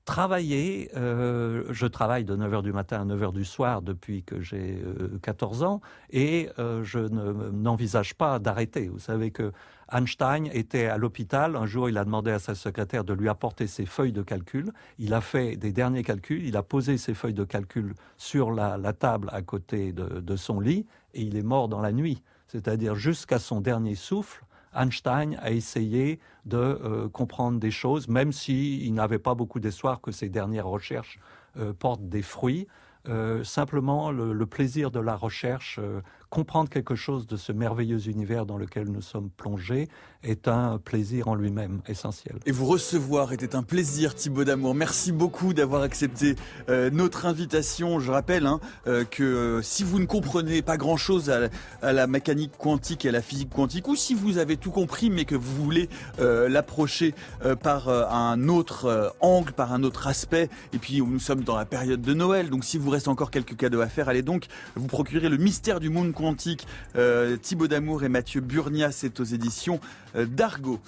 Travailler, je travaille de 9h du matin à 9h du soir depuis que j'ai 14 ans et je n'envisage pas d'arrêter. Vous savez que Einstein était à l'hôpital. Un jour, il a demandé à sa secrétaire de lui apporter ses feuilles de calcul. Il a fait des derniers calculs. Il a posé ses feuilles de calcul sur la table à côté de son lit et il est mort dans la nuit. C'est-à-dire jusqu'à son dernier souffle, Einstein a essayé de comprendre des choses, même s'il n'avait pas beaucoup d'espoir que ses dernières recherches portent des fruits. Simplement, le plaisir de la recherche, comprendre quelque chose de ce merveilleux univers dans lequel nous sommes plongés, est un plaisir en lui-même essentiel. Et vous recevoir était un plaisir, Thibaut Damour. Merci beaucoup d'avoir accepté notre invitation. Je rappelle que si vous ne comprenez pas grand-chose à la mécanique quantique et à la physique quantique, ou si vous avez tout compris mais que vous voulez l'approcher par un autre angle, par un autre aspect, et puis nous sommes dans la période de Noël, donc si vous reste encore quelques cadeaux à faire, allez donc vous procurer Le Mystère du monde quantique. Thibaut Damour et Mathieu Burnia, c'est aux éditions d'Argo.